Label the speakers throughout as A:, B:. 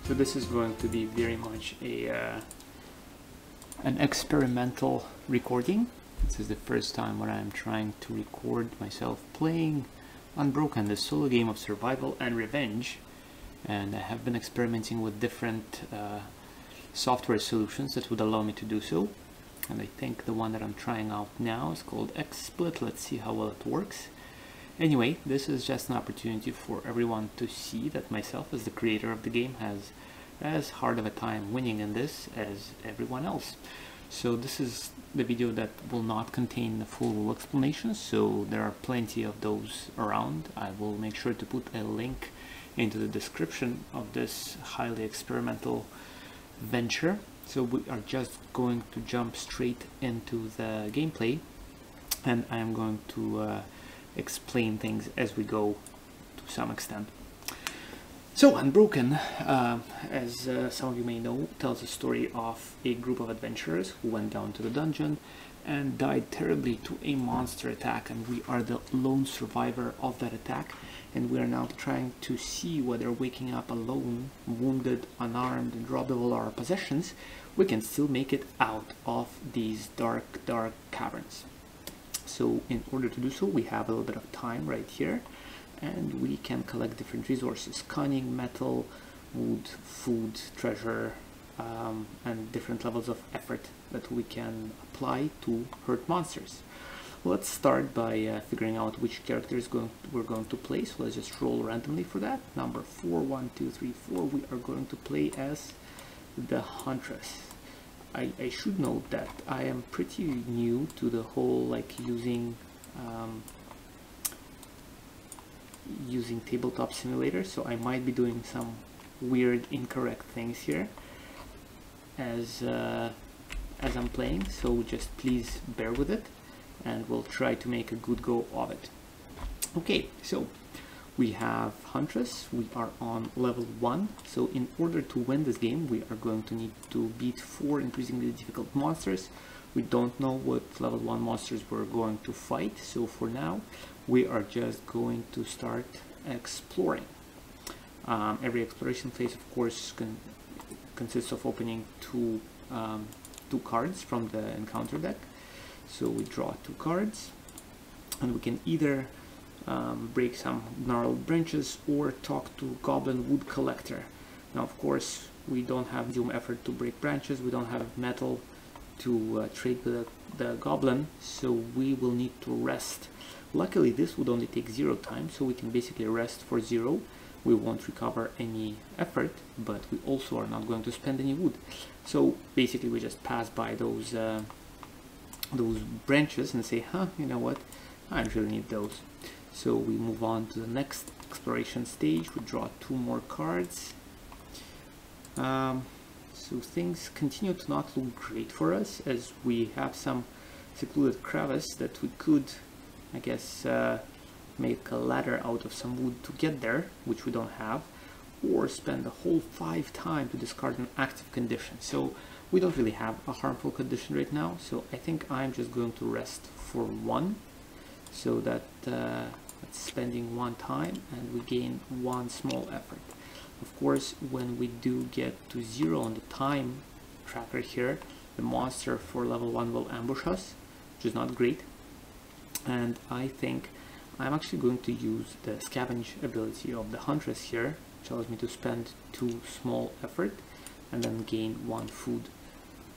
A: So this is going to be very much an experimental recording. This is the first time when I'm trying to record myself playing Unbroken, the solo game of survival and revenge. And I have been experimenting with different software solutions that would allow me to do so. And I think the one that I'm trying out now is called XSplit. Let's see how well it works. Anyway, this is just an opportunity for everyone to see that myself, as the creator of the game, has as hard of a time winning in this as everyone else. So this is the video that will not contain the full explanation, so there are plenty of those around. I will make sure to put a link into the description of this highly experimental venture. So we are just going to jump straight into the gameplay, and I am going to explain things as we go to some extent. So Unbroken, as some of you may know, tells a story of a group of adventurers who went down to the dungeon and died terribly to a monster attack, and we are the lone survivor of that attack, and we are now trying to see whether waking up alone, wounded, unarmed, and robbed of all our possessions, we can still make it out of these dark caverns. So in order to do so, we have a little bit of time right here, and we can collect different resources: cunning, metal, wood, food, treasure, and different levels of effort that we can apply to hurt monsters. Let's start by figuring out which characters we're going to play. So let's just roll randomly for that. Number 4, 1, 2, 3, 4. We are going to play as the Huntress. I should note that I am pretty new to the whole using Tabletop Simulator, so I might be doing some weird, incorrect things here as I'm playing. So just please bear with it, and we'll try to make a good go of it. Okay, so we have Huntress. We are on level 1. So in order to win this game, we are going to need to beat 4 increasingly difficult monsters. We don't know what level 1 monsters we're going to fight, so for now we are just going to start exploring. Every exploration phase, of course, consists of opening two cards from the encounter deck. So we draw 2 cards, and we can either break some gnarled branches or talk to Goblin Wood Collector. Now, of course, we don't have Doom effort to break branches, we don't have metal to trade with the Goblin, so we will need to rest. Luckily, this would only take 0 time, so we can basically rest for 0. We won't recover any effort, but we also are not going to spend any wood. So basically, we just pass by those branches and say, huh, you know what, I don't really need those. So we move on to the next exploration stage. We draw 2 more cards. So things continue to not look great for us, as we have some secluded crevice that we could, I guess, make a ladder out of some wood to get there, which we don't have, or spend the whole 5 time to discard an active condition. So we don't really have a harmful condition right now, so I think I'm just going to rest for 1, so that that's spending 1 time, and we gain 1 small effort. Of course, when we do get to 0 on the time tracker here, the monster for level 1 will ambush us, which is not great. And I think I'm actually going to use the scavenge ability of the Huntress here, which allows me to spend 2 small effort and then gain 1 food.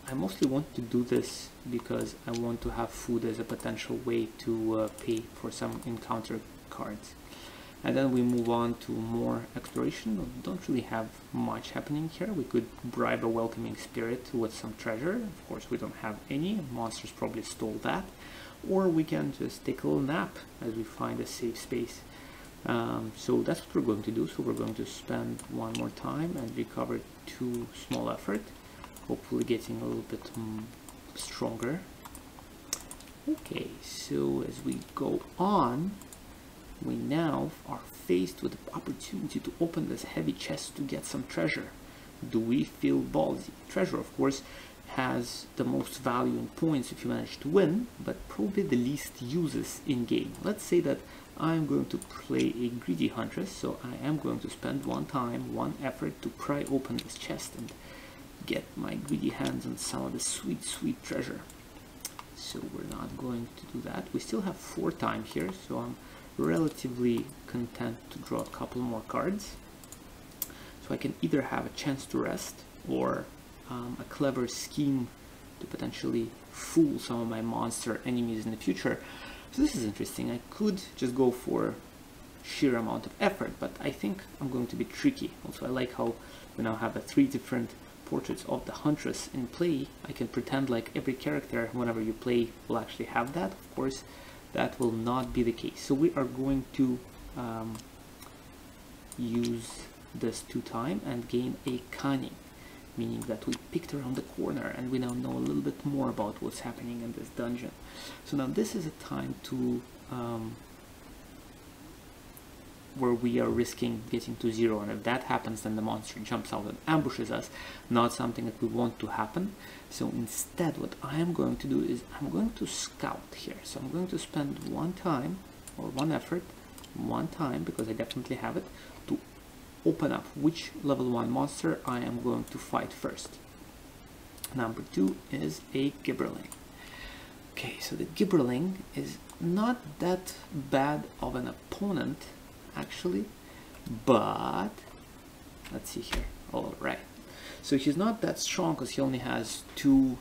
A: I mostly want to do this because I want to have food as a potential way to pay for some encounter cards. And then we move on to more exploration. We don't really have much happening here. We could bribe a welcoming spirit with some treasure. Of course, we don't have any. Monsters probably stole that. Or we can just take a little nap as we find a safe space. So that's what we're going to do. So we're going to spend 1 more time and recover 2 small effort, hopefully getting a little bit stronger. Okay, so as we go on, we now are faced with the opportunity to open this heavy chest to get some treasure. Do we feel ballsy? Treasure, of course, has the most value in points if you manage to win, but probably the least uses in game. Let's say that I'm going to play a greedy huntress, so I am going to spend one time, one effort to pry open this chest and get my greedy hands on some of the sweet, sweet treasure. So we're not going to do that. We still have 4 time here, so I'm relatively content to draw a couple more cards. So I can either have a chance to rest or a clever scheme to potentially fool some of my monster enemies in the future. So this is interesting. I could just go for sheer amount of effort, but I think I'm going to be tricky. Also, I like how we now have 3 different portraits of the huntress in play. I can pretend like every character whenever you play will actually have that. Of course, that will not be the case. So we are going to use this 2 time and gain a cunning, meaning that we picked around the corner and we now know a little bit more about what's happening in this dungeon. So now this is a time to where we are risking getting to 0, and if that happens then the monster jumps out and ambushes us, not something that we want to happen. So instead what I am going to do is I'm going to scout here. So I'm going to spend 1 time or 1 effort, 1 time, because I definitely have it, to open up which level 1 monster I am going to fight first. Number 2 is a Gibberling. Okay, so the Gibberling is not that bad of an opponent actually, but let's see here. All right, so he's not that strong because he only has 2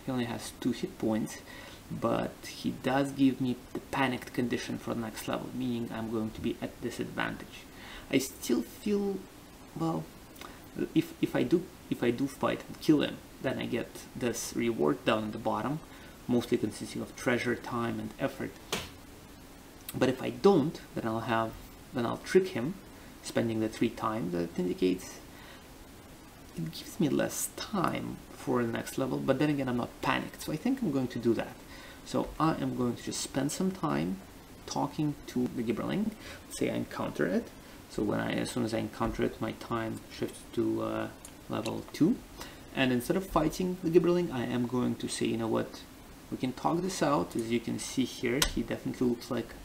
A: hit points, but he does give me the panicked condition for the next level, meaning I'm going to be at disadvantage. I still feel, well, if I do fight and kill him, then I get this reward down at the bottom, mostly consisting of treasure, time, and effort. But if I don't, then I'll trick him, spending the 3 time that indicates. It gives me less time for the next level, but then again I'm not panicked, so I think I'm going to do that. So I am going to just spend some time talking to the Gibberling. Say I encounter it. So as soon as I encounter it, my time shifts to level 2. And instead of fighting the Gibberling, I am going to say, you know what, we can talk this out. As you can see here, he definitely looks like,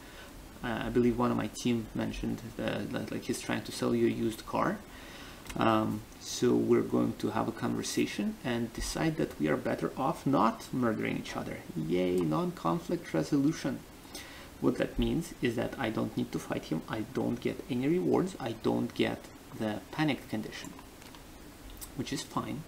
A: I believe one of my team mentioned that like he's trying to sell you a used car. So we're going to have a conversation and decide that we are better off not murdering each other. Yay, non-conflict resolution. What that means is that I don't need to fight him, I don't get any rewards, I don't get the panicked condition, which is fine,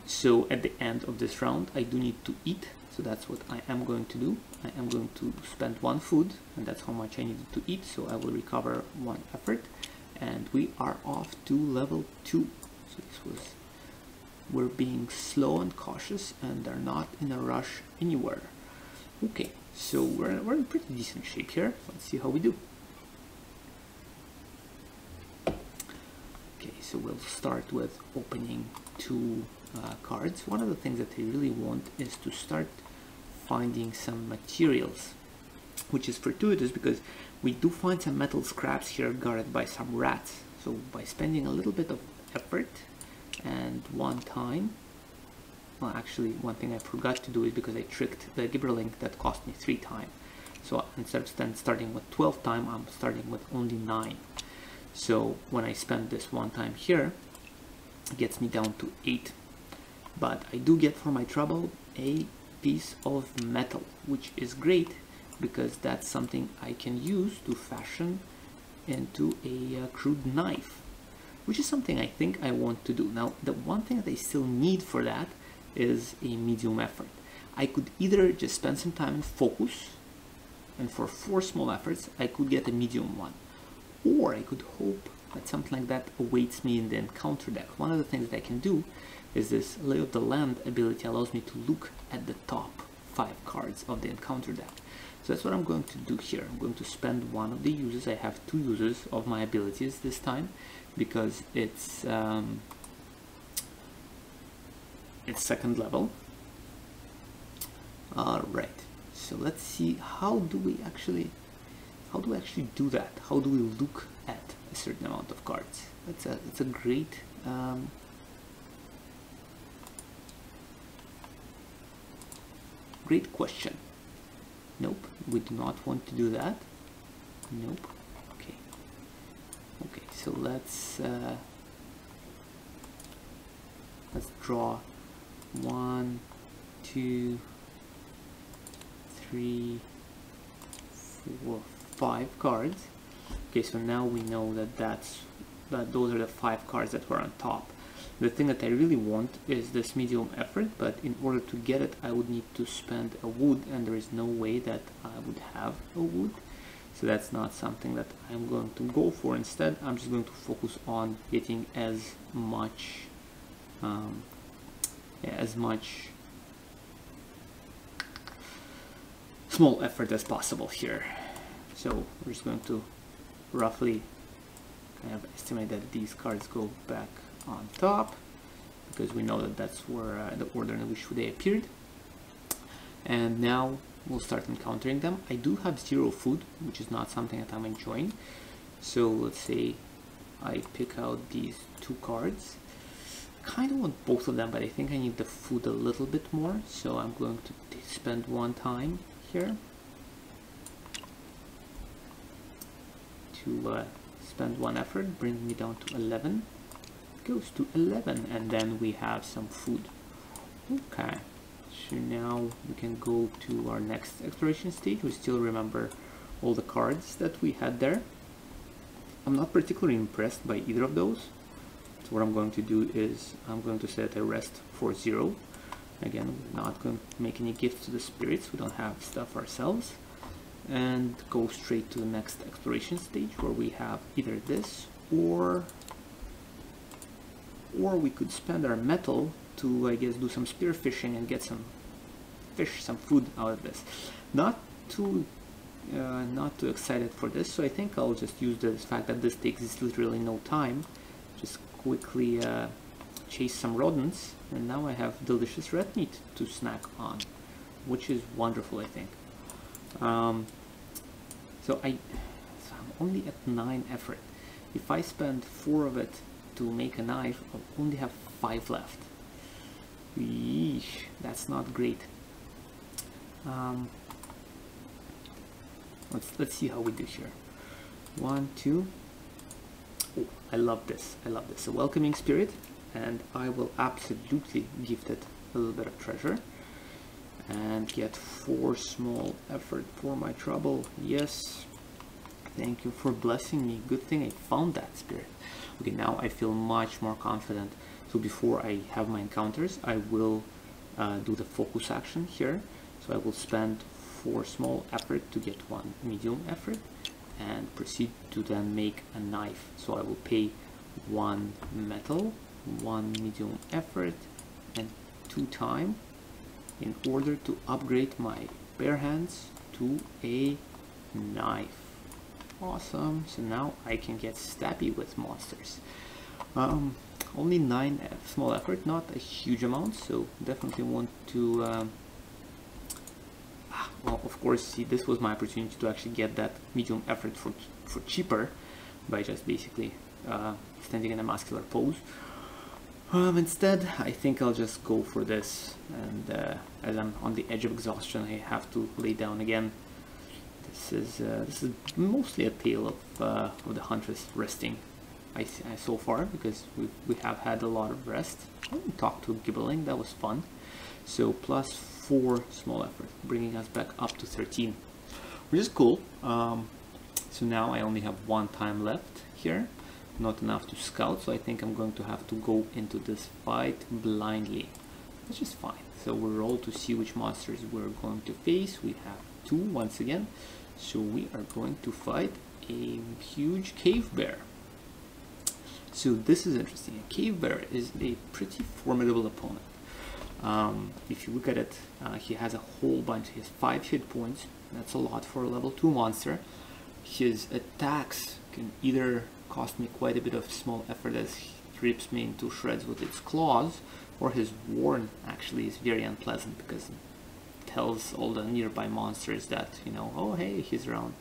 A: so at the end of this round I do need to eat, so that's what I am going to do. I am going to spend 1 food, and that's how much I needed to eat, so I will recover 1 effort, and we are off to level 2. So we're being slow and cautious and are not in a rush anywhere. Okay, so we're in pretty decent shape here. Let's see how we do. Okay, so we'll start with opening 2 cards. One of the things that I really want is to start finding some materials, which is fortuitous because we do find some metal scraps here guarded by some rats. So by spending a little bit of effort and 1 time, well, actually one thing I forgot to do is because I tricked the Gibberling, that cost me 3 time. So instead of starting with 12 time, I'm starting with only 9. So when I spend this 1 time here, it gets me down to 8. But I do get for my trouble a piece of metal, which is great because that's something I can use to fashion into a crude knife, which is something I think I want to do. Now, the one thing that I still need for that is a medium effort. I could either just spend some time and focus, and for 4 small efforts I could get a medium one, or I could hope that something like that awaits me in the encounter deck. One of the things that I can do is this Lay of the Land ability allows me to look at the top 5 cards of the encounter deck. So that's what I'm going to do here. I'm going to spend 1 of the uses. I have 2 uses of my abilities this time because it's 2nd level. Alright, so let's see, how do we actually do that? How do we look at a certain amount of cards? It's a great great question. Nope, we do not want to do that. Nope. Okay. Okay, so let's draw 1, 2, 3, 4, 5 cards. Okay, so now we know that those are the 5 cards that were on top. The thing that I really want is this medium effort, but in order to get it I would need to spend a wood, and there is no way that I would have a wood. So that's not something that I'm going to go for. Instead, I'm just going to focus on getting as much small effort as possible here. So we're just going to roughly kind of estimate that these cards go back on top, because we know that that's where the order in which they appeared. And now we'll start encountering them. I do have 0 food, which is not something that I'm enjoying. So let's say I pick out these 2 cards. Kind of want both of them, but I think I need the food a little bit more, so I'm going to spend 1 time here to spend 1 effort, bring me down to 11. Goes to 11, and then we have some food. Okay, so now we can go to our next exploration stage. We still remember all the cards that we had there. I'm not particularly impressed by either of those. So what I'm going to do is I'm going to set a rest for 0. Again, we're not going to make any gifts to the spirits, we don't have stuff ourselves, and go straight to the next exploration stage, where we have either this or we could spend our metal to, I guess, do some spear fishing and get some fish, some food out of this. Not too excited for this, so I think I'll just use the fact that this takes literally no time. Just quickly chase some rodents, and now I have delicious red meat to snack on, which is wonderful, I think. So I'm only at 9 effort. If I spend 4 of it to make a knife, I'll only have 5 left. Yeesh, that's not great. Let's see how we do here. 1, 2. Oh, I love this. I love this. A welcoming spirit, and I will absolutely gift it a little bit of treasure and get 4 small effort for my trouble. Yes, thank you for blessing me. Good thing I found that spirit. Okay, now I feel much more confident. So before I have my encounters, I will do the focus action here. So I will spend 4 small effort to get 1 medium effort, and proceed to then make a knife. So I will pay 1 metal, 1 medium effort, and 2 time in order to upgrade my bare hands to a knife. Awesome. So now I can get stabby with monsters. Only 9 small effort, not a huge amount, so definitely want to well, of course, see, this was my opportunity to actually get that medium effort for cheaper by just basically standing in a muscular pose. Instead, I think I'll just go for this, and as I'm on the edge of exhaustion, I have to lay down again. This is mostly a tale of the Huntress resting so far, because we have had a lot of rest. I talked to Gibbling, that was fun. So plus 4 small effort, bringing us back up to 13, which is cool. So now I only have 1 time left here, not enough to scout, so I think I'm going to have to go into this fight blindly, which is fine. So we'll roll to see which monsters we're going to face. We have 2 once again, so we are going to fight a huge cave bear. So this is interesting. A cave bear is a pretty formidable opponent. If you look at it, he has a whole bunch. He has 5 hit points. That's a lot for a level 2 monster. His attacks can either cost me quite a bit of small effort as he rips me into shreds with its claws, or his warn actually is very unpleasant because it tells all the nearby monsters that, you know, oh hey, he's around.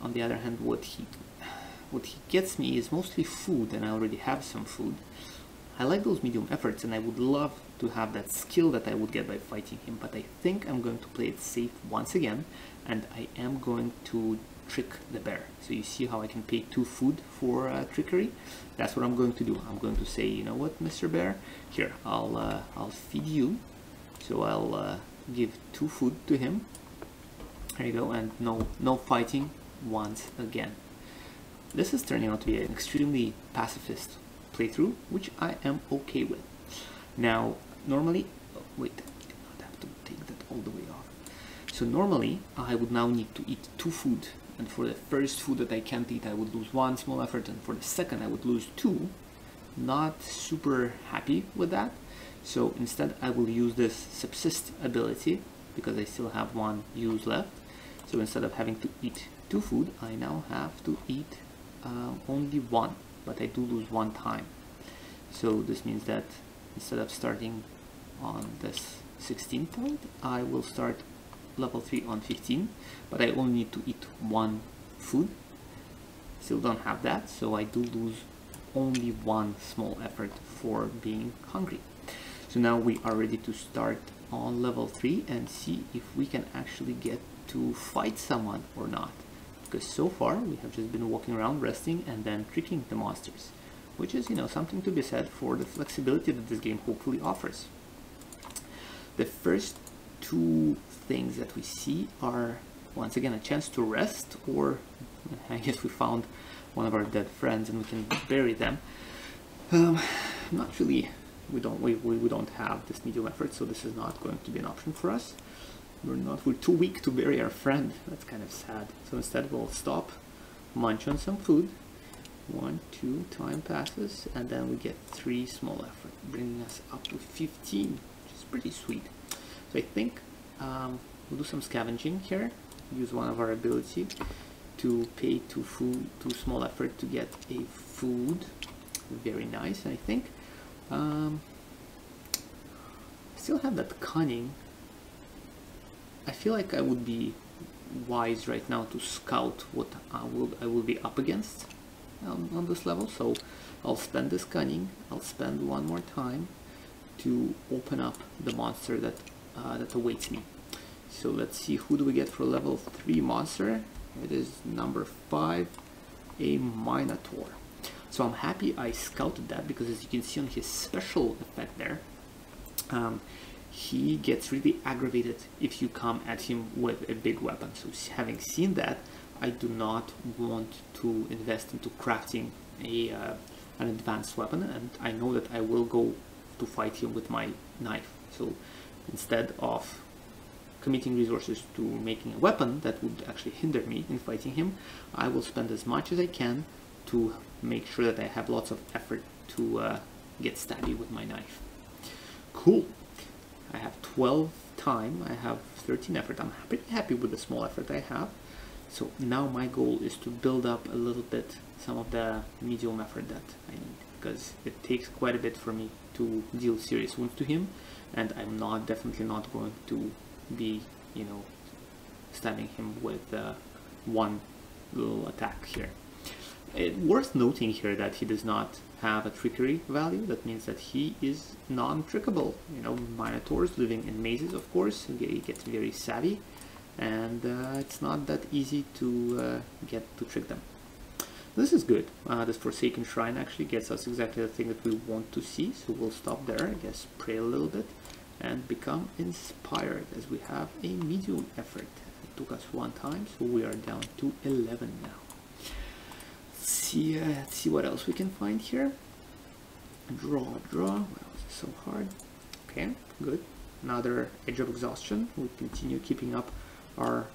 A: On the other hand, what he gets me is mostly food, and I already have some food. I like those medium efforts, and I would love to have that skill that I would get by fighting him, but I think I'm going to play it safe once again, and I am going to trick the bear. So you see how I can pay 2 food for trickery? That's what I'm going to do. I'm going to say, you know what, Mr. Bear, here, I'll feed you. So I'll give 2 food to him. There you go, and no fighting once again. This is turning out to be an extremely pacifist playthrough, which I am okay with. Now, normally, oh, wait, I did not have to take that all the way off. So normally, I would now need to eat 2 food, and for the first food that I can't eat, I would lose 1 small effort, and for the second, I would lose 2. Not super happy with that. So instead, I will use this subsist ability, because I still have 1 use left. So instead of having to eat 2 food, I now have to eat only 1, but I do lose 1 time. So this means that instead of starting on this 16 point, I will start level 3 on 15, but I only need to eat 1 food. Still don't have that, so I do lose only 1 small effort for being hungry. So now we are ready to start on level 3 and see if we can actually get to fight someone or not. Because so far we have just been walking around resting and then tricking the monsters, which is, you know, something to be said for the flexibility that this game hopefully offers. The first 2 things that we see are once again a chance to rest, or I guess we found one of our dead friends and we can bury them. Not really. We don't have this medium effort, so this is not going to be an option for us. We're too weak to bury our friend. That's kind of sad. So instead we'll stop, munch on some food. 1, 2, time passes, and then we get 3 small effort, bringing us up to 15, which is pretty sweet. So I think we'll do some scavenging here. Use one of our ability to pay 2 small effort to get a food. Very nice, I think. Still have that cunning. I feel like I would be wise right now to scout what I will be up against on this level. So I'll spend this cunning. I'll spend 1 more time to open up the monster that awaits me. So let's see, who do we get for level 3 monster? It is number 5, a Minotaur. So I'm happy I scouted that, because as you can see on his special effect there, he gets really aggravated if you come at him with a big weapon. So having seen that, I do not want to invest into crafting an advanced weapon, and I know that I will go to fight him with my knife. So instead of committing resources to making a weapon that would actually hinder me in fighting him, I will spend as much as I can to make sure that I have lots of effort to get stabby with my knife. Cool. I have 12 time, I have 13 effort. I'm pretty happy with the small effort I have. So now my goal is to build up a little bit some of the medium effort that I need, because it takes quite a bit for me to deal serious wounds to him, and I'm definitely not going to be, you know, stabbing him with 1 little attack here. Worth noting here that he does not have a trickery value. That means that he is non-trickable. You know, Minotaurs living in mazes, of course, they get very savvy, and it's not that easy to get to trick them. This is good. This Forsaken Shrine actually gets us exactly the thing that we want to see, so we'll stop there, I guess, pray a little bit, and become inspired, as we have a medium effort. It took us 1 time, so we are down to 11 now. Let's see what else we can find here. Draw. Wow, this is so hard. Okay, good. Another Edge of Exhaustion. We continue keeping up our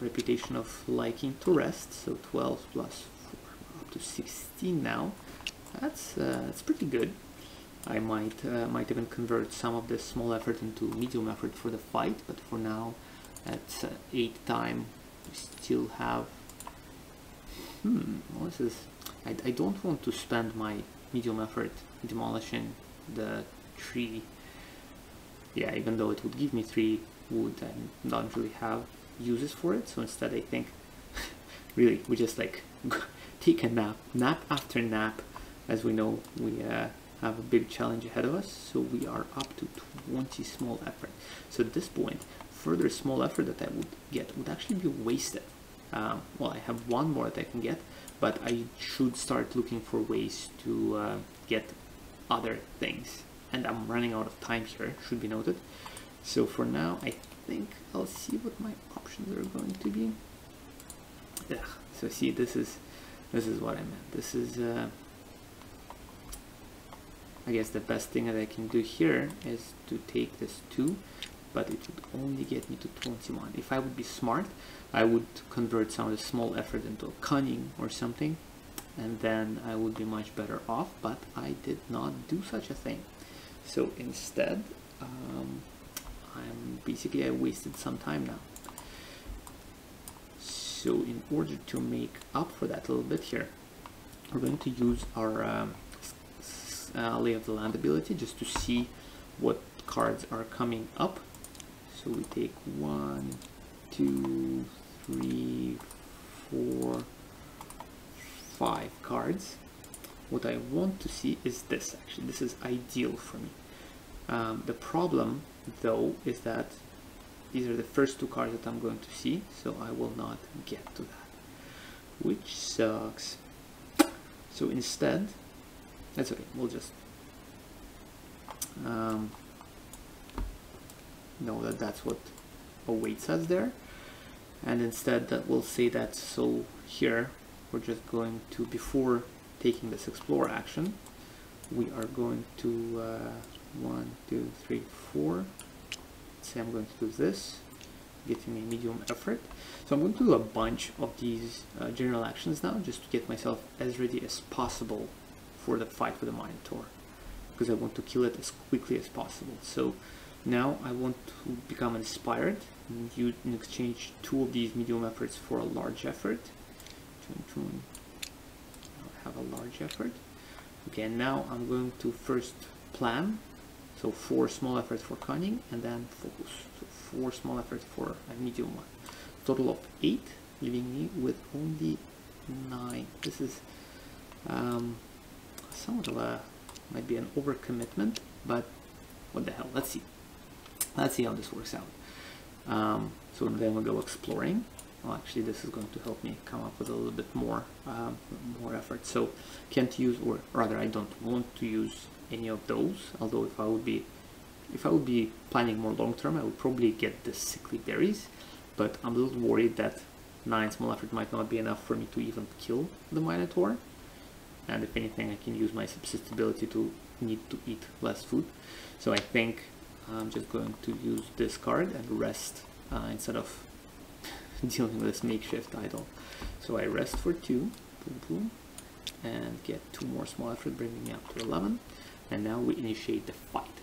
A: reputation of liking to rest. So 12 plus 4, up to 16 now. That's pretty good. I might even convert some of this small effort into medium effort for the fight, but for now, at 8 time, we still have. What is this? I don't want to spend my medium effort demolishing the tree. Yeah, even though it would give me 3 wood, I don't really have uses for it. So instead, I think really we just like take a nap after nap, as we know, we have a big challenge ahead of us, so we are up to 20 small effort. So at this point, further small effort that I would get would actually be wasted. Well, I have one more that I can get, but I should start looking for ways to get other things. And I'm running out of time here, should be noted. So for now, I think I'll see what my options are going to be. Yeah, so see, this is what I meant. This is I guess the best thing that I can do here is to take this 2, but it would only get me to 21. If I would be smart, I would convert some of the small effort into a cunning or something, and then I would be much better off, but I did not do such a thing. So instead, I wasted some time now. So in order to make up for that a little bit here, we're going to use our lay of the land ability just to see what cards are coming up. So we take 1, 2, 3, 4, 5 cards. What I want to see is this. Actually, this is ideal for me. The problem though is that these are the first 2 cards that I'm going to see, so I will not get to that, which sucks. So instead, that's okay, we'll just know that that's what awaits us there, and instead that we'll say that, so here we're just going to, before taking this explore action, we are going to 1, 2, 3, 4. Say I'm going to do this, getting a medium effort. So I'm going to do a bunch of these general actions now, just to get myself as ready as possible for the fight with the Minotaur, because I want to kill it as quickly as possible. So now I want to become inspired, and you in exchange 2 of these medium efforts for a large effort. I'll have a large effort. Okay, and now I'm going to first plan. So 4 small efforts for cunning, and then focus. So 4 small efforts for a medium one. Total of 8, leaving me with only 9. This is somewhat of a, might be an overcommitment, but what the hell? Let's see. Let's see how this works out. So then we'll go exploring. Well, actually, this is going to help me come up with a little bit more effort. So can't use, or rather, I don't want to use any of those. Although if I would be planning more long term, I would probably get the sickly berries. But I'm a little worried that 9 small effort might not be enough for me to even kill the Minotaur. And if anything, I can use my subsistibility to need to eat less food. So I think I'm just going to use this card and rest instead of dealing with this makeshift idol. So I rest for 2, boom, boom, and get 2 more small effort, bringing me up to 11. And now we initiate the fight.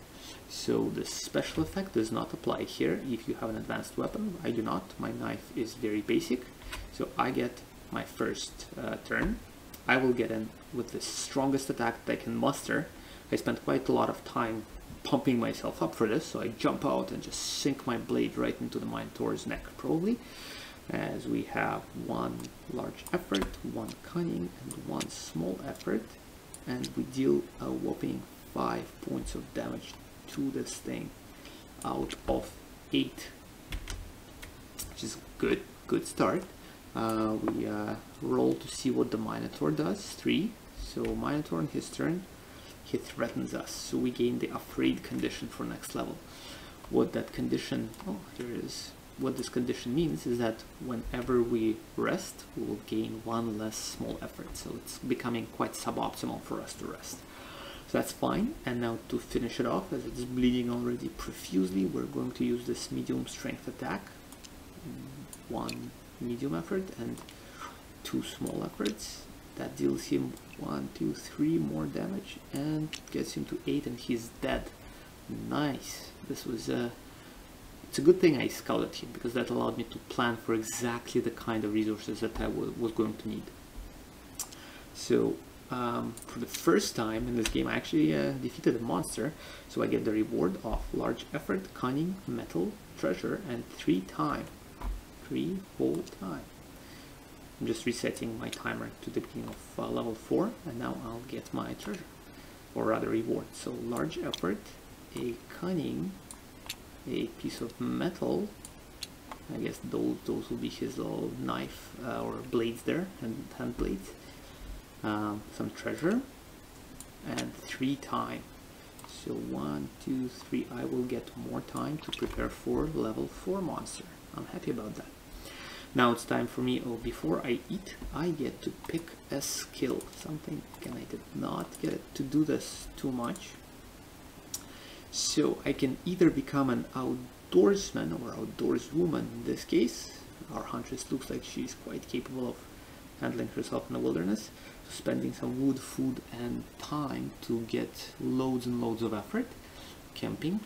A: So the special effect does not apply here if you have an advanced weapon. I do not. My knife is very basic. So I get my first turn. I will get in with the strongest attack that I can muster. I spent quite a lot of time pumping myself up for this, so I jump out and just sink my blade right into the Minotaur's neck, probably. As we have 1 large effort, 1 cunning, and 1 small effort, and we deal a whopping 5 points of damage to this thing out of 8, which is a good start. We roll to see what the Minotaur does. 3. So Minotaur on his turn, he threatens us, so we gain the afraid condition for next level. What that condition, oh, here it is. What this condition means is that whenever we rest, we will gain 1 less small effort. So it's becoming quite suboptimal for us to rest. So that's fine. And now to finish it off, as it's bleeding already profusely, we're going to use this medium strength attack. 1 medium effort and 2 small efforts. That deals him 1, 2, 3 more damage and gets him to 8, and he's dead. Nice. This was it's a good thing I scouted him, because that allowed me to plan for exactly the kind of resources that I was going to need. So for the first time in this game, I actually defeated a monster, so I get the reward of large effort, cunning, metal, treasure, and 3 time. 3 whole time. I'm just resetting my timer to the beginning of level 4, and now I'll get my treasure, or rather reward. So large effort, a cunning, a piece of metal. I guess those will be his little knife or blades there, and hand blades. Some treasure, and 3 time. So 1, 2, 3. I will get more time to prepare for level 4 monster. I'm happy about that. Now it's time for me. Oh, before I eat, I get to pick a skill. Something, and I did not get to do this too much. So I can either become an outdoorsman or outdoorswoman. In this case, our huntress looks like she's quite capable of handling herself in the wilderness. So spending some wood, food, and time to get loads and loads of effort, camping,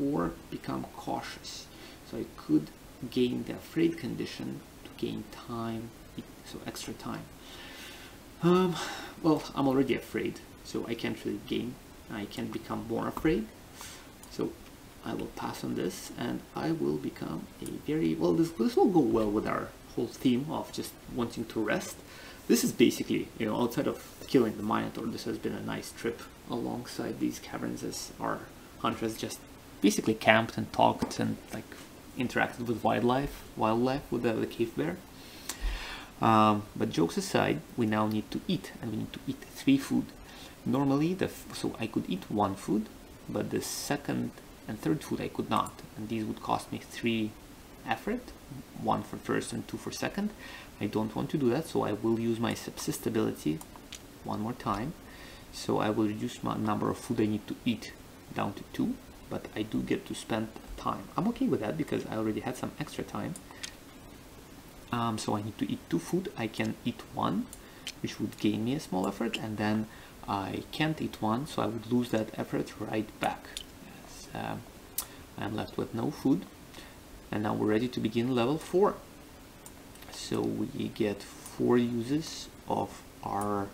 A: or become cautious. So I could gain the afraid condition to gain time, so extra time. Well, I'm already afraid, so I can't really gain. I can become more afraid. So I will pass on this, and I will become a very, well, this will go well with our whole theme of just wanting to rest. This is basically, you know, outside of killing the Minotaur, this has been a nice trip alongside these caverns, as our hunters just basically camped and talked and like interacted with wildlife with the cave bear. But jokes aside, we now need to eat, and we need to eat 3 food. Normally, so I could eat 1 food, but the second and third food I could not, and these would cost me 3 effort, 1 for first and 2 for second. I don't want to do that, so I will use my subsistability one more time. So I will reduce my number of food I need to eat down to 2, but I do get to spend time. I'm okay with that because I already had some extra time. So I need to eat 2 food. I can eat 1, which would gain me a small effort, and then I can't eat 1, so I would lose that effort right back. Yes, I'm left with no food, and now we're ready to begin level 4. So we get 4 uses of our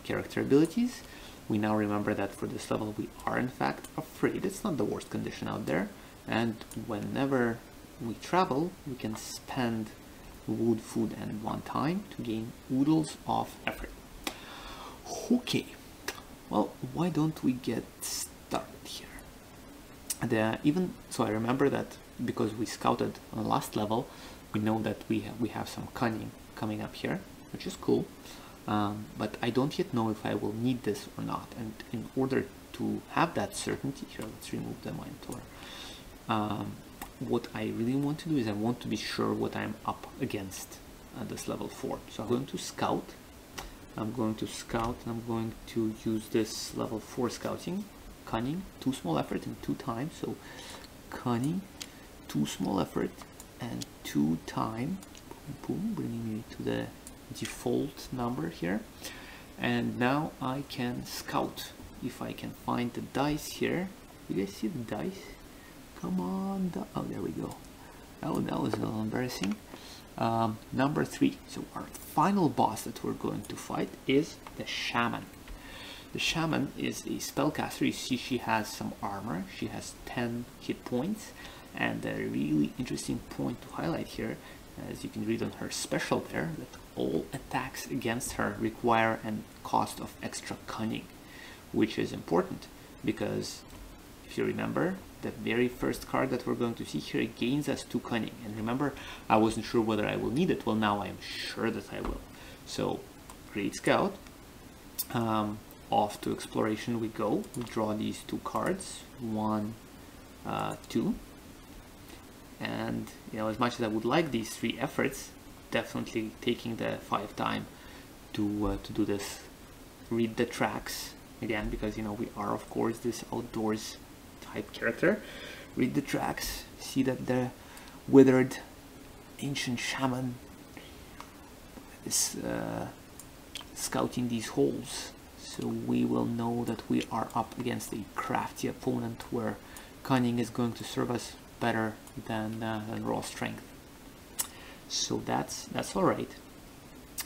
A: character abilities. We now remember that for this level we are in fact afraid. It's not the worst condition out there, and whenever we travel we can spend wood, food, and 1 time to gain oodles of effort. Okay, well, why don't we get started here? So I remember that because we scouted on the last level, we know that we have some cunning coming up here, which is cool. But I don't yet know if I will need this or not, and in order to have that certainty, here, let's remove the Minotaur. What I really want to do is I want to be sure what I'm up against at this level 4. So I'm going to scout. I'm going to use this level 4 scouting, cunning, 2 small effort and 2 time. So cunning, 2 small effort and 2 time. Boom, bringing me to the default number here. And now I can scout. If I can find the dice here. You guys see the dice? Come on. Oh, there we go. Oh, that was a little embarrassing. Number 3. So our final boss that we're going to fight is the Shaman. The Shaman is a spellcaster. You see she has some armor. She has 10 hit points. And a really interesting point to highlight here, as you can read on her special there, that all attacks against her require a cost of extra cunning, which is important because if you remember, the very first card that we're going to see here gains us 2 cunning. And remember, I wasn't sure whether I will need it. Well, now I am sure that I will. So, Great Scout. Off to exploration we go. We draw these 2 cards. 1, 2. And, you know, as much as I would like these 3 efforts, definitely taking the 5 time to do this. Read the tracks again, because, you know, we are, of course, this outdoors type character. Read the tracks, see that the withered ancient shaman is scouting these holes, so we will know that we are up against a crafty opponent where cunning is going to serve us better than raw strength. So that's all right.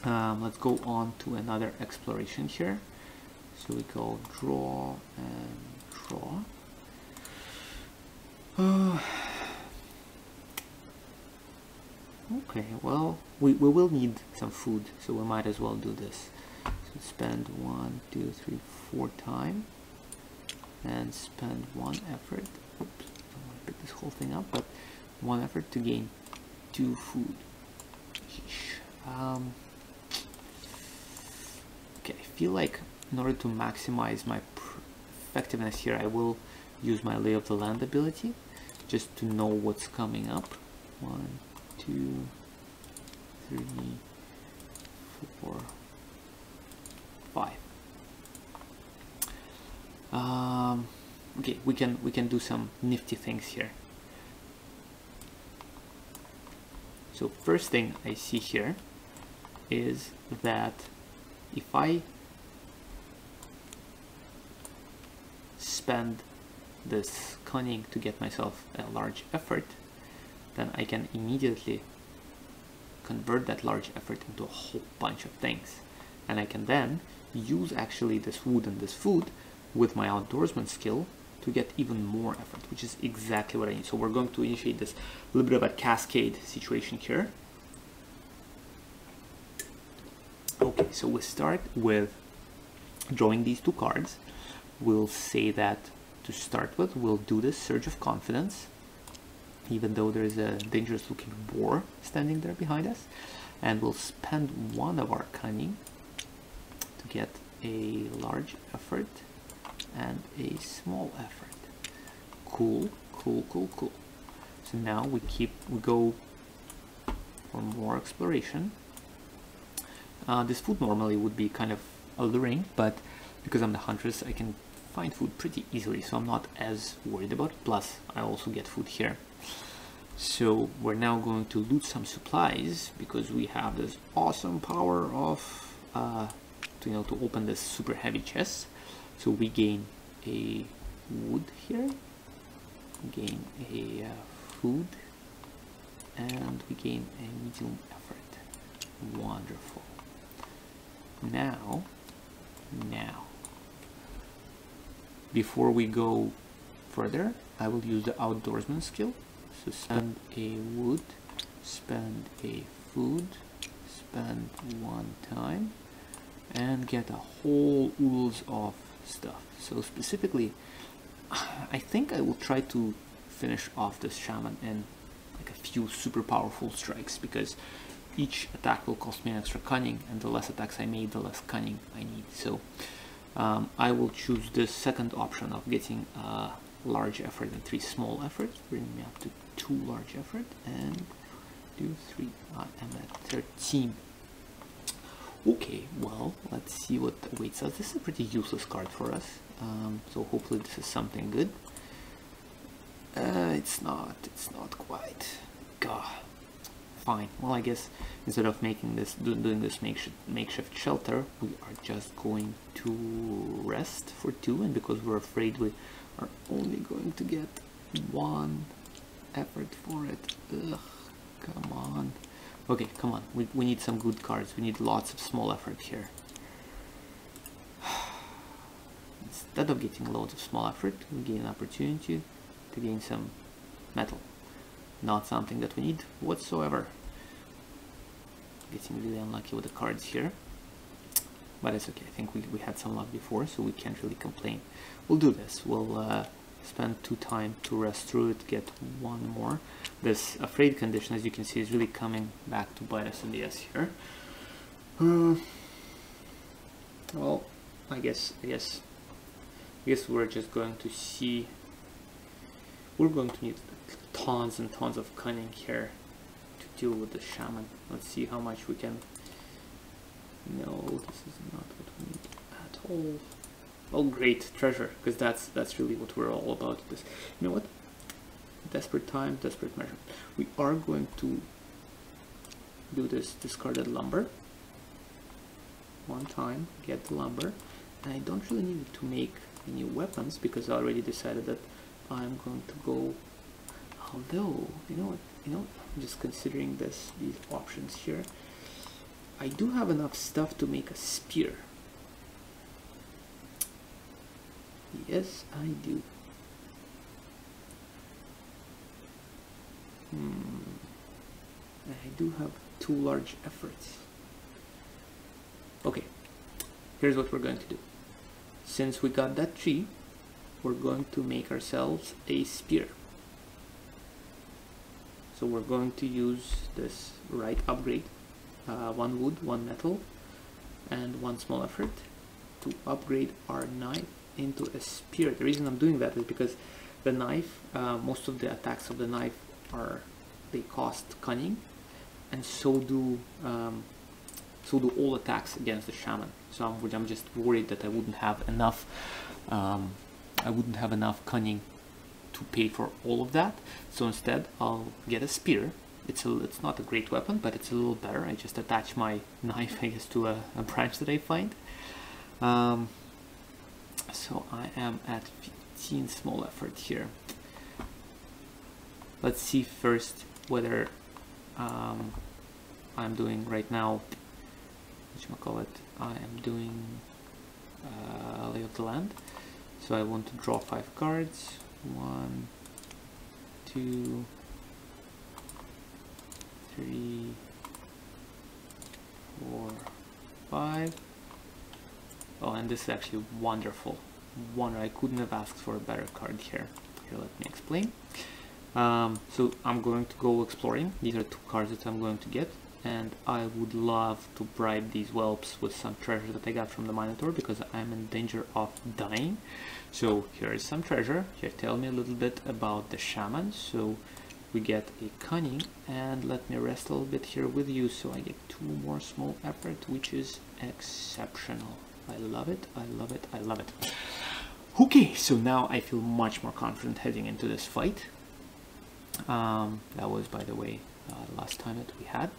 A: Let's go on to another exploration here. So we go draw and draw. Okay, well, we will need some food, so we might as well do this. So spend 1, 2, 3, 4 time, and spend 1 effort. Oops, I don't want to pick this whole thing up, but 1 effort to gain 2 food. Okay, I feel like in order to maximize my effectiveness here, I will use my Lay of the Land ability, just to know what's coming up. 1, 2, 3, 4, 5. Okay, we can do some nifty things here. So first thing I see here is that if I spend this cunning to get myself a large effort, then I can immediately convert that large effort into a whole bunch of things, and I can then use actually this wood and this food with my outdoorsman skill to get even more effort, which is exactly what I need. So we're going to initiate this little bit of a cascade situation here. Okay, so we start with drawing these 2 cards. We'll say that to start with, we'll do this Surge of Confidence, even though there's a dangerous looking boar standing there behind us, and we'll spend 1 of our cunning to get a large effort and a small effort. Cool, cool, cool, cool. So now we go for more exploration. This food normally would be kind of alluring, but because I'm the huntress, I can find food pretty easily, so I'm not as worried about it. Plus, I also get food here. So we're now going to loot some supplies because we have this awesome power of to open this super heavy chest. So we gain a wood here, gain a food, and we gain a medium effort. Wonderful. Now, before we go further, I will use the outdoorsman skill. So spend a wood, spend a food, spend 1 time, and get a whole oodles of stuff. So specifically, I think I will try to finish off this shaman in like a few super powerful strikes, because each attack will cost me an extra cunning, and the less attacks I make, the less cunning I need. So I will choose this second option of getting a large effort and 3 small efforts, bringing me up to 2 large effort, and 2, 3, I am at 13. Okay, well, let's see what awaits us. This is a pretty useless card for us, so hopefully this is something good. It's not quite. God. Fine. Well, I guess instead of making this, doing this makeshift shelter, we are just going to rest for 2, and because we're afraid we are only going to get 1 effort for it. Ugh, come on. Okay, come on. We need some good cards. We need lots of small effort here. Instead of getting loads of small effort, we gain an opportunity to gain some metal. Not something that we need whatsoever. Getting really unlucky with the cards here, but it's okay. I think we had some luck before, so we can't really complain. We'll do this. We'll spend 2 time to rest through it, get 1 more. This afraid condition, as you can see, is really coming back to bite us in the ass here. Well, I guess we're just going to see. We're going to need tons and tons of cunning here to deal with the shaman. Let's see how much we can. No, this is not what we need at all. Oh, great, treasure, because that's really what we're all about. This, you know what? Desperate time, desperate measure. We are going to do this discarded lumber. 1 time, get the lumber, and I don't really need to make any weapons because I already decided that I'm going to go. Although, you know what, I'm just considering these options here. I do have enough stuff to make a spear. Yes, I do. And I do have 2 large efforts. Okay, here's what we're going to do. Since we got that tree, we're going to make ourselves a spear. So we're going to use this right upgrade, 1 wood, 1 metal, and 1 small effort to upgrade our knife into a spear. The reason I'm doing that is because the knife, most of the attacks of the knife they cost cunning, and so do all attacks against the shaman. So I'm just worried that I wouldn't have enough cunning to pay for all of that. So instead I'll get a spear. It's not a great weapon, but it's a little better. I just attach my knife, I guess, to a branch that I find. So I am at 15 small effort here. Let's see first whether I'm doing right now, I am doing Lay of the Land. So I want to draw 5 cards. 1, 2, 3, 4, 5. Oh, and this is actually wonderful. I couldn't have asked for a better card here. Here, let me explain. So I'm going to go exploring. These are 2 cards that I'm going to get, and I would love to bribe these whelps with some treasure that I got from the Minotaur, because I'm in danger of dying. So here is some treasure. Here, tell me a little bit about the shaman. So we get a cunning, and let me rest a little bit here with you. So I get 2 more small effort, which is exceptional. I love it, I love it, I love it. Okay, so now I feel much more confident heading into this fight. That was, by the way, the last time that we had.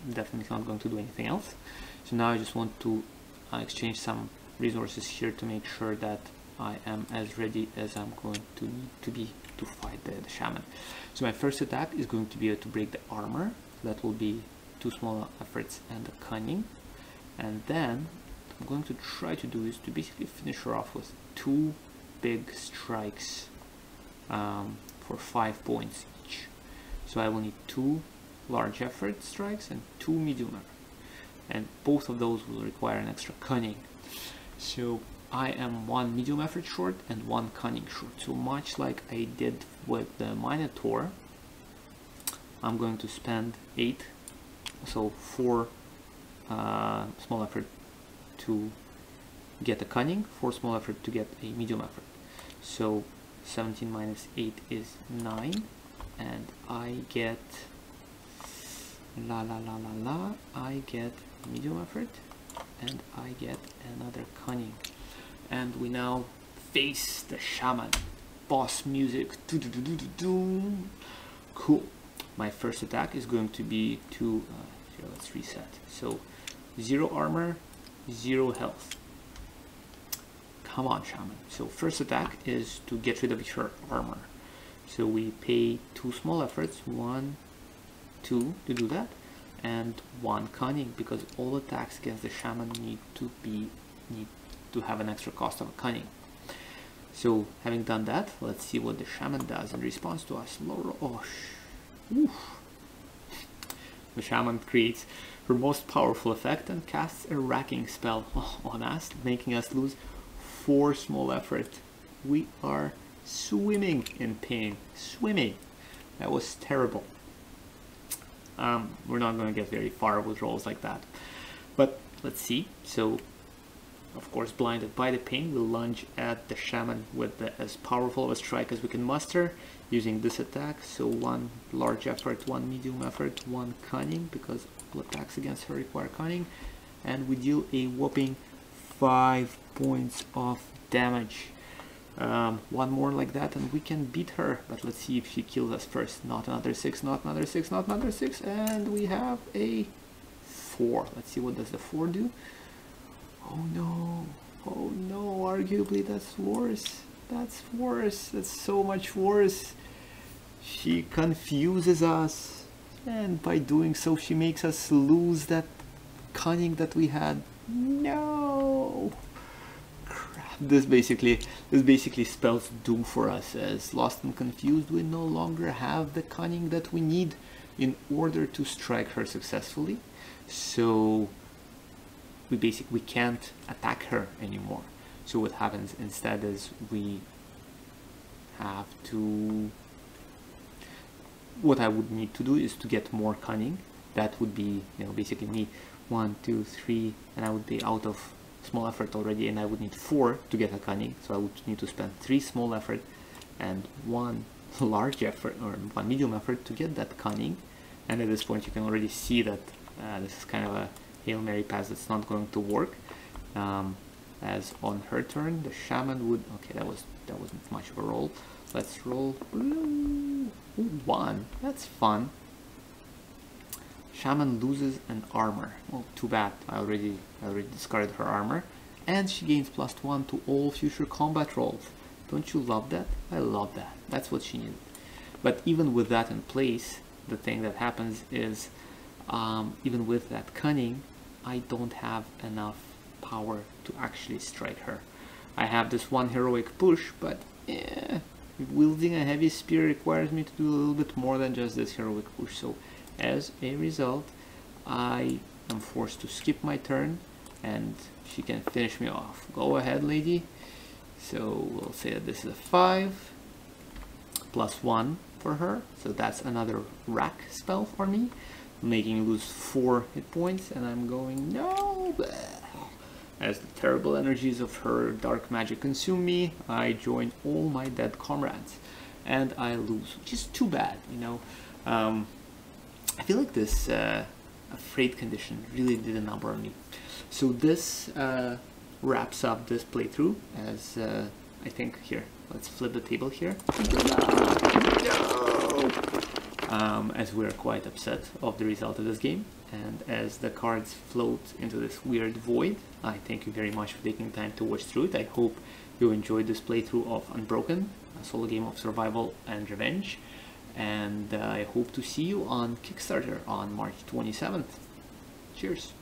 A: Definitely not going to do anything else. So now I just want to exchange some resources here to make sure that I am as ready as I'm going to need to be to fight the shaman. So my first attack is going to be to break the armor. That will be 2 small efforts and a cunning. And then what I'm going to try to do is to basically finish her off with 2 big strikes for 5 points each. So I will need 2 large effort strikes and 2 medium effort, and both of those will require an extra cunning. So I am 1 medium effort short and 1 cunning short. So much like I did with the Minotaur, I'm going to spend 8, so 4 small effort to get a cunning, 4 small effort to get a medium effort. So 17 minus 8 is 9, and I get I get medium effort, and I get another cunning. And we now face the shaman. Boss music. Cool. My first attack is going to be to here, let's reset. So 0 armor, 0 health. Come on, shaman. So first attack is to get rid of your armor. So we pay 2 small efforts, 1, 2 to do that, and 1 cunning, because all attacks against the shaman need to have an extra cost of a cunning. So having done that, let's see what the shaman does in response to us. The shaman creates her most powerful effect and casts a racking spell on us, making us lose 4 small effort. We are swimming in pain. Swimming. That was terrible. We're not going to get very far with rolls like that. But let's see. So, of course, blinded by the pain, we'll lunge at the shaman with as powerful of a strike as we can muster using this attack. So 1 large effort, 1 medium effort, 1 cunning, because all attacks against her require cunning. And we deal a whopping 5 points of damage. 1 more like that and we can beat her, but let's see if she kills us first. Not another 6, not another 6, not another 6, and we have a 4. Let's see, what does the 4 do? Oh no, arguably that's worse. That's worse, that's so much worse. She confuses us, and by doing so she makes us lose that cunning that we had. No! This basically spells doom for us. As lost and confused, we no longer have the cunning that we need in order to strike her successfully. So we can't attack her anymore. So what happens instead is we have to, what I would need to do is to get more cunning. That would be, you know, basically me 1, 2, 3, and I would be out of small effort already, and I would need 4 to get a cunning. So I would need to spend 3 small effort and 1 large effort, or 1 medium effort to get that cunning. And at this point you can already see that this is kind of a Hail Mary pass that's not going to work. As on her turn, the shaman would, okay, that wasn't much of a roll. Let's roll. Ooh, 1. That's fun. Shaman loses an armor. Well, too bad. I already discarded her armor, and she gains +1 to all future combat rolls. Don't you love that? I love that. That's what she needed. But even with that in place, the thing that happens is, even with that cunning, I don't have enough power to actually strike her. I have this 1 heroic push, but wielding a heavy spear requires me to do a little bit more than just this heroic push. So as a result, I am forced to skip my turn, and she can finish me off. Go ahead, lady. So we'll say that this is a 5 +1 for her, so that's another rack spell for me, making me lose 4 hit points, and I'm going no. As the terrible energies of her dark magic consume me, I join all my dead comrades, and I lose, which is too bad, you know. I feel like this afraid condition really did a number on me. So this wraps up this playthrough, as I think, here, let's flip the table here. No! As we're quite upset of the result of this game, and as the cards float into this weird void. I thank you very much for taking time to watch through it. I hope you enjoyed this playthrough of Unbroken, a solo game of survival and revenge, and I hope to see you on Kickstarter on March 27th. Cheers!